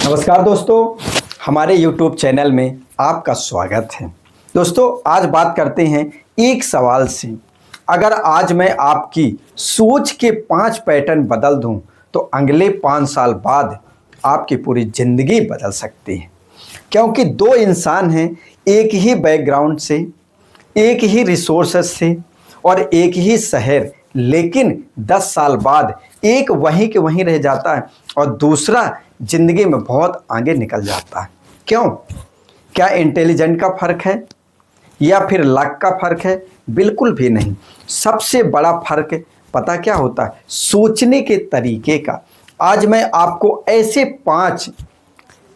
नमस्कार दोस्तों, हमारे YouTube चैनल में आपका स्वागत है। दोस्तों, आज बात करते हैं एक सवाल से। अगर आज मैं आपकी सोच के 5 पैटर्न बदल दूं तो अगले 5 साल बाद आपकी पूरी ज़िंदगी बदल सकती है। क्योंकि दो इंसान हैं, एक ही बैकग्राउंड से, एक ही रिसोर्सेस से और एक ही शहर, लेकिन 10 साल बाद एक वहीं के वहीं रह जाता है और दूसरा जिंदगी में बहुत आगे निकल जाता है। क्यों? क्या इंटेलिजेंट का फर्क है या फिर लक का फर्क है? बिल्कुल भी नहीं। सबसे बड़ा फर्क पता क्या होता है? सोचने के तरीके का। आज मैं आपको ऐसे 5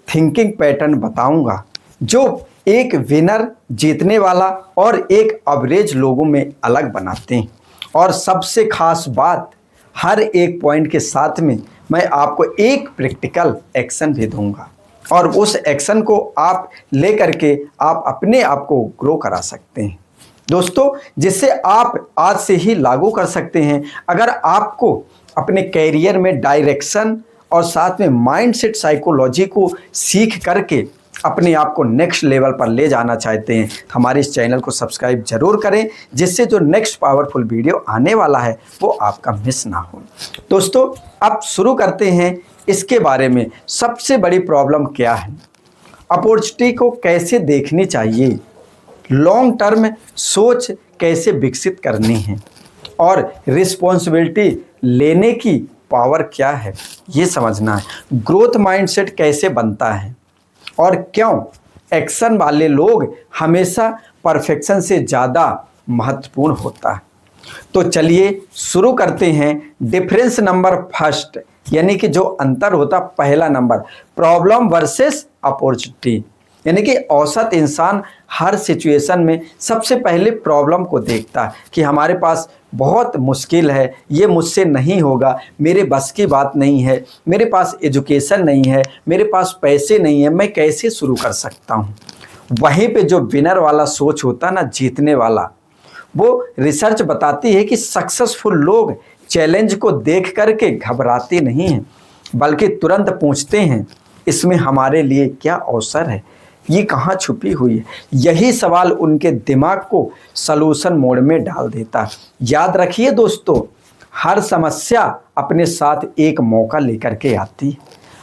थिंकिंग पैटर्न बताऊंगा जो एक विनर, जीतने वाला और एक एवरेज लोगों में अलग बनाते हैं। और सबसे खास बात, हर एक पॉइंट के साथ में मैं आपको एक प्रैक्टिकल एक्शन भी दूंगा और उस एक्शन को आप लेकर के आप अपने आप को ग्रो करा सकते हैं दोस्तों, जिससे आप आज से ही लागू कर सकते हैं। अगर आपको अपने कैरियर में डायरेक्शन और साथ में माइंडसेट साइकोलॉजी को सीख करके अपने आप को नेक्स्ट लेवल पर ले जाना चाहते हैं, हमारे इस चैनल को सब्सक्राइब जरूर करें, जिससे जो नेक्स्ट पावरफुल वीडियो आने वाला है वो आपका मिस ना हो। दोस्तों, अब शुरू करते हैं इसके बारे में। सबसे बड़ी प्रॉब्लम क्या है? अपॉर्चुनिटी को कैसे देखनी चाहिए, लॉन्ग टर्म सोच कैसे विकसित करनी है और रिस्पॉन्सिबिलिटी लेने की पावर क्या है, ये समझना है। ग्रोथ माइंडसेट कैसे बनता है और क्यों एक्शन वाले लोग हमेशा परफेक्शन से ज़्यादा महत्वपूर्ण होता है। तो चलिए शुरू करते हैं। डिफरेंस नंबर फर्स्ट, यानी कि जो अंतर होता, पहला नंबर, प्रॉब्लम वर्सेस अपॉर्चुनिटी। यानी कि औसत इंसान हर सिचुएशन में सबसे पहले प्रॉब्लम को देखता है कि हमारे पास बहुत मुश्किल है, ये मुझसे नहीं होगा, मेरे बस की बात नहीं है, मेरे पास एजुकेशन नहीं है, मेरे पास पैसे नहीं है, मैं कैसे शुरू कर सकता हूँ। वहीं पे जो विनर वाला सोच होता है ना, जीतने वाला, वो रिसर्च बताती है कि सक्सेसफुल लोग चैलेंज को देख करके घबराते नहीं हैं, बल्कि तुरंत पूछते हैं इसमें हमारे लिए क्या अवसर है, ये कहाँ छुपी हुई है। यही सवाल उनके दिमाग को सलूशन मोड में डाल देता है। याद रखिए दोस्तों, हर समस्या अपने साथ एक मौका लेकर के आती है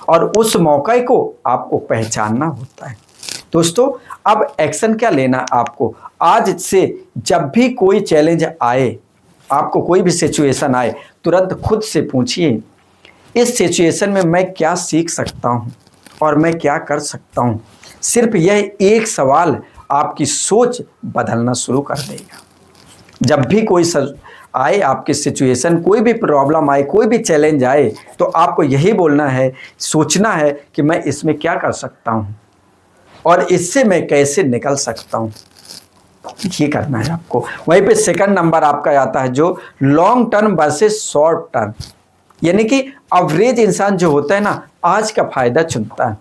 और उस मौके को आपको पहचानना होता है। दोस्तों, अब एक्शन क्या लेना आपको? आज से जब भी कोई चैलेंज आए, आपको कोई भी सिचुएशन आए, तुरंत खुद से पूछिए, इस सिचुएशन में मैं क्या सीख सकता हूँ और मैं क्या कर सकता हूँ। सिर्फ यह एक सवाल आपकी सोच बदलना शुरू कर देगा। जब भी कोई आए आपकी सिचुएशन, कोई भी प्रॉब्लम आए, कोई भी चैलेंज आए, तो आपको यही बोलना है, सोचना है कि मैं इसमें क्या कर सकता हूँ और इससे मैं कैसे निकल सकता हूँ, ये करना है आपको। वहीं पे सेकंड नंबर आपका आता है जो long term versus short term. यानी कि एवरेज इंसान जो होता है ना, आज का फायदा चुनता है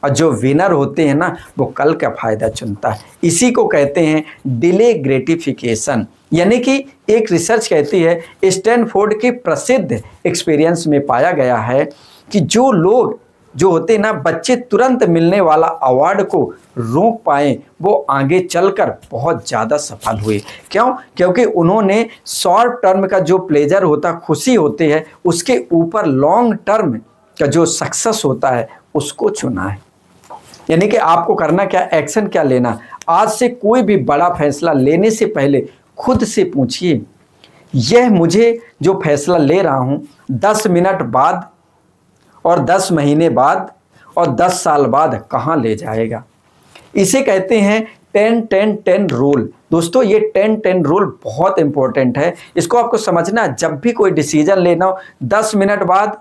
और जो विनर होते हैं ना, वो कल का फायदा चुनता है। इसी को कहते हैं डिले ग्रेटिफिकेशन। यानी कि एक रिसर्च कहती है, स्टैनफोर्ड के प्रसिद्ध एक्सपीरियंस में पाया गया है कि जो लोग जो होते हैं ना, बच्चे तुरंत मिलने वाला अवार्ड को रोक पाए, वो आगे चलकर बहुत ज़्यादा सफल हुए। क्यों? क्योंकि उन्होंने शॉर्ट टर्म का जो प्लेजर होता, खुशी होती है, उसके ऊपर लॉन्ग टर्म का जो सक्सेस होता है उसको चुना है। यानी कि आपको करना क्या, एक्शन क्या लेना? आज से कोई भी बड़ा फैसला लेने से पहले खुद से पूछिए, यह मुझे जो फैसला ले रहा हूँ 10 मिनट बाद और 10 महीने बाद और 10 साल बाद कहाँ ले जाएगा। इसे कहते हैं 10-10-10 रूल। दोस्तों, ये 10-10 रूल बहुत इंपॉर्टेंट है, इसको आपको समझना। जब भी कोई डिसीजन लेना हो, 10 मिनट बाद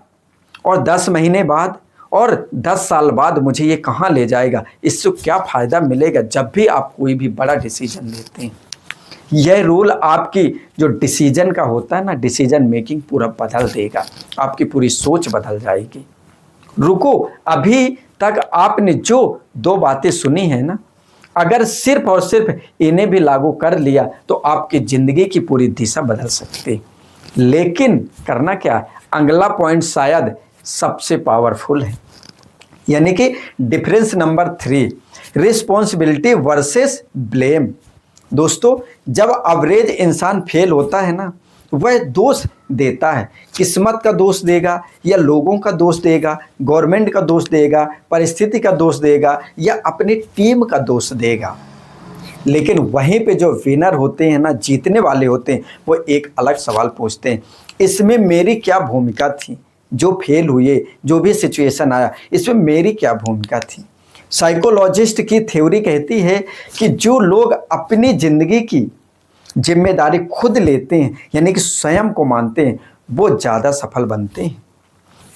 और 10 महीने बाद और 10 साल बाद मुझे ये कहाँ ले जाएगा, इससे क्या फ़ायदा मिलेगा। जब भी आप कोई भी बड़ा डिसीजन लेते हैं, यह रूल आपकी जो डिसीजन का होता है ना, डिसीजन मेकिंग पूरा बदल देगा, आपकी पूरी सोच बदल जाएगी। रुको, अभी तक आपने जो 2 बातें सुनी है ना, अगर सिर्फ और सिर्फ इन्हें भी लागू कर लिया तो आपकी ज़िंदगी की पूरी दिशा बदल सकती। लेकिन करना क्या है? अगला पॉइंट शायद सबसे पावरफुल है। यानी कि difference number 3, responsibility versus blame. दोस्तों, जब एवरेज इंसान फेल होता है ना, वह दोष देता है, किस्मत का दोष देगा या लोगों का दोष देगा, गवर्नमेंट का दोष देगा, परिस्थिति का दोष देगा या अपनी टीम का दोष देगा। लेकिन वहीं पे जो विनर होते हैं ना, जीतने वाले होते हैं, वो एक अलग सवाल पूछते हैं, इसमें मेरी क्या भूमिका थी? जो फेल हुए, जो भी सिचुएशन आया, इसमें मेरी क्या भूमिका थी? साइकोलॉजिस्ट की थ्योरी कहती है कि जो लोग अपनी ज़िंदगी की जिम्मेदारी खुद लेते हैं, यानी कि स्वयं को मानते हैं, वो ज़्यादा सफल बनते हैं।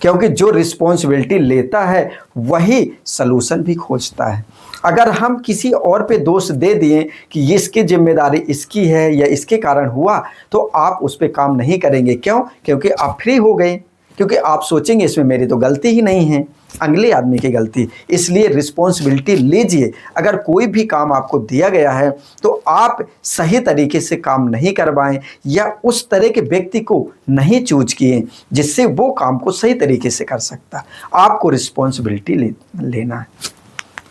क्योंकि जो रिस्पॉन्सिबिलिटी लेता है वही सलूशन भी खोजता है। अगर हम किसी और पे दोष दे दिए कि इसकी जिम्मेदारी इसकी है या इसके कारण हुआ, तो आप उस पर काम नहीं करेंगे। क्यों? क्योंकि आप फ्री हो गए, क्योंकि आप सोचेंगे इसमें मेरी तो गलती ही नहीं है, अगले आदमी की गलती। इसलिए रिस्पॉन्सिबिलिटी लीजिए। अगर कोई भी काम आपको दिया गया है तो आप सही तरीके से काम नहीं करवाएं या उस तरह के व्यक्ति को नहीं चूज किए जिससे वो काम को सही तरीके से कर सकता। आपको रिस्पॉन्सिबिलिटी लेना है।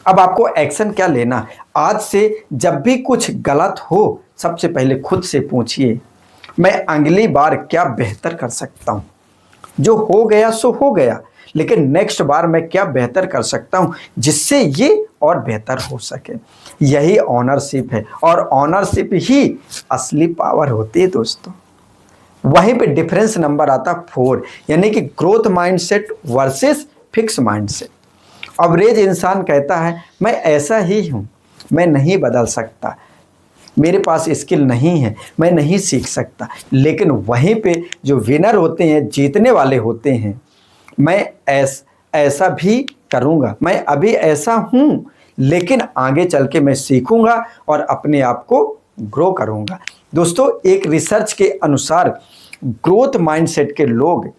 अब आपको एक्शन क्या लेना? आज से जब भी कुछ गलत हो, सबसे पहले खुद से पूछिए, मैं अगली बार क्या बेहतर कर सकता हूँ? जो हो गया सो हो गया, लेकिन नेक्स्ट बार मैं क्या बेहतर कर सकता हूं जिससे ये और बेहतर हो सके। यही ऑनरशिप है, और ऑनरशिप ही असली पावर होती है दोस्तों। वहीं पे डिफरेंस नंबर आता 4, यानी कि growth mindset versus fix mindset. Average इंसान कहता है मैं ऐसा ही हूं, मैं नहीं बदल सकता, मेरे पास स्किल नहीं है, मैं नहीं सीख सकता। लेकिन वहीं पे जो विनर होते हैं, जीतने वाले होते हैं, मैं ऐसा भी करूँगा, मैं अभी ऐसा हूँ लेकिन आगे चल के मैं सीखूँगा और अपने आप को ग्रो करूँगा। दोस्तों, एक रिसर्च के अनुसार ग्रोथ माइंडसेट के लोग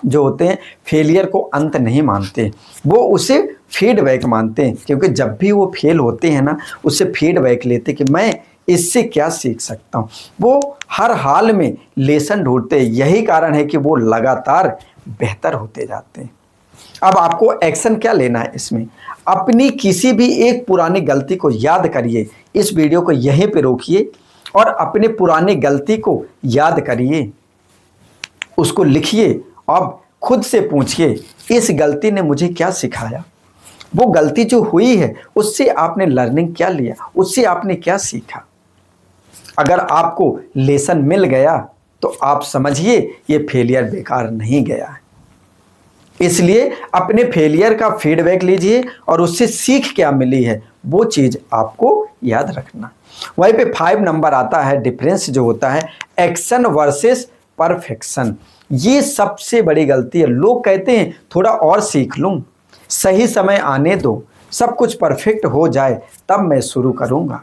जो होते हैं फेलियर को अंत नहीं मानते, वो उसे फीडबैक मानते हैं। क्योंकि जब भी वो फेल होते हैं ना, उससे फीडबैक लेते कि मैं इससे क्या सीख सकता हूँ। वो हर हाल में लेसन ढूंढते हैं। यही कारण है कि वो लगातार बेहतर होते जाते हैं। अब आपको एक्शन क्या लेना है इसमें? अपनी किसी भी एक पुरानी गलती को याद करिए। इस वीडियो को यहीं पे रोकिए और अपने पुरानी गलती को याद करिए, उसको लिखिए। अब खुद से पूछिए, इस गलती ने मुझे क्या सिखाया? वो गलती जो हुई है उससे आपने लर्निंग क्या लिया, उससे आपने क्या सीखा? अगर आपको लेसन मिल गया तो आप समझिए ये फेलियर बेकार नहीं गया है। इसलिए अपने फेलियर का फीडबैक लीजिए और उससे सीख क्या मिली है वो चीज़ आपको याद रखना। वहीं पे 5 नंबर आता है, डिफरेंस जो होता है एक्शन वर्सेस परफेक्शन। ये सबसे बड़ी गलती है। लोग कहते हैं थोड़ा और सीख लूँ, सही समय आने दो, सब कुछ परफेक्ट हो जाए तब मैं शुरू करूँगा।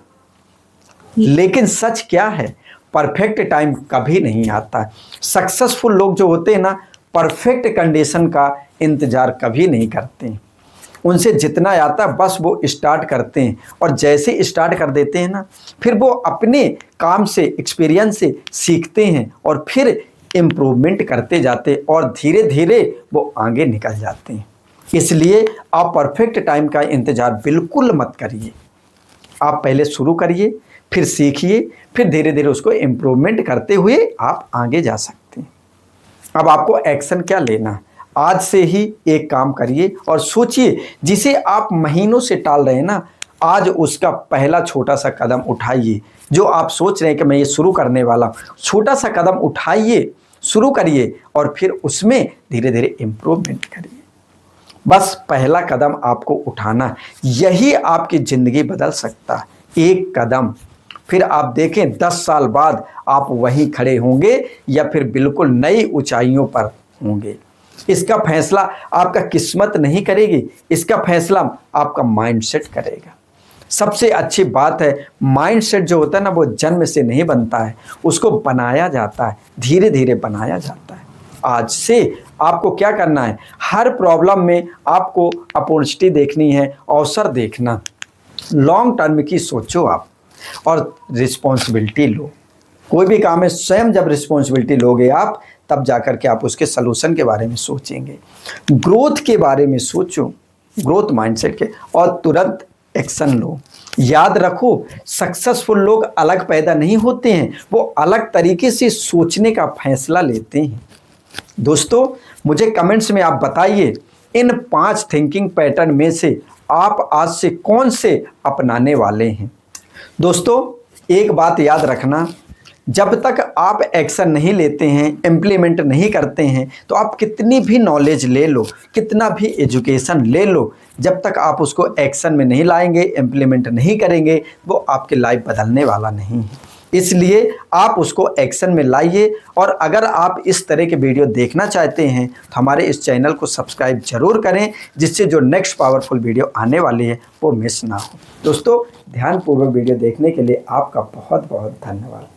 लेकिन सच क्या है? परफेक्ट टाइम कभी नहीं आता। सक्सेसफुल लोग जो होते हैं ना, परफेक्ट कंडीशन का इंतज़ार कभी नहीं करते। उनसे जितना आता है बस वो स्टार्ट करते हैं, और जैसे स्टार्ट कर देते हैं ना, फिर वो अपने काम से, एक्सपीरियंस से सीखते हैं और फिर इम्प्रूवमेंट करते जाते हैं और धीरे धीरे वो आगे निकल जाते हैं। इसलिए आप परफेक्ट टाइम का इंतज़ार बिल्कुल मत करिए। आप पहले शुरू करिए, फिर सीखिए, फिर धीरे धीरे उसको इम्प्रूवमेंट करते हुए आप आगे जा सकते हैं। अब आपको एक्शन क्या लेना? आज से ही एक काम करिए और सोचिए, जिसे आप महीनों से टाल रहे हैं ना, आज उसका पहला छोटा सा कदम उठाइए। जो आप सोच रहे हैं कि मैं ये शुरू करने वाला हूँ, छोटा सा कदम उठाइए, शुरू करिए और फिर उसमें धीरे धीरे इम्प्रूवमेंट करिए। बस पहला कदम आपको उठाना, यही आपकी ज़िंदगी बदल सकता है। एक कदम, फिर आप देखें 10 साल बाद आप वहीं खड़े होंगे या फिर बिल्कुल नई ऊंचाइयों पर होंगे। इसका फैसला आपका किस्मत नहीं करेगी, इसका फैसला आपका माइंडसेट करेगा। सबसे अच्छी बात है, माइंडसेट जो होता है ना, वो जन्म से नहीं बनता है, उसको बनाया जाता है, धीरे धीरे बनाया जाता है। आज से आपको क्या करना है? हर प्रॉब्लम में आपको अपॉर्चुनिटी देखनी है, अवसर देखना। लॉन्ग टर्म की सोचो आप और रिस्पॉन्सिबिलिटी लो। कोई भी काम है, स्वयं जब रिस्पॉन्सिबिलिटी लोगे आप, तब जाकर के आप उसके सलूशन के बारे में सोचेंगे। ग्रोथ के बारे में सोचो। ग्रोथ माइंडसेट के और तुरंत एक्शन लो। याद रखो, सक्सेसफुल लोग अलग पैदा नहीं होते हैं, वो अलग तरीके से सोचने का फैसला लेते हैं। दोस्तों, मुझे कमेंट्स में आप बताइए, इन 5 थिंकिंग पैटर्न में से आप आज से कौन से अपनाने वाले हैं। दोस्तों, एक बात याद रखना, जब तक आप एक्शन नहीं लेते हैं, इम्प्लीमेंट नहीं करते हैं, तो आप कितनी भी नॉलेज ले लो, कितना भी एजुकेशन ले लो, जब तक आप उसको एक्शन में नहीं लाएंगे, इम्प्लीमेंट नहीं करेंगे, वो आपकी लाइफ बदलने वाला नहीं है। इसलिए आप उसको एक्शन में लाइए। और अगर आप इस तरह के वीडियो देखना चाहते हैं तो हमारे इस चैनल को सब्सक्राइब जरूर करें, जिससे जो नेक्स्ट पावरफुल वीडियो आने वाली है वो मिस ना हो। दोस्तों, ध्यानपूर्वक वीडियो देखने के लिए आपका बहुत बहुत धन्यवाद।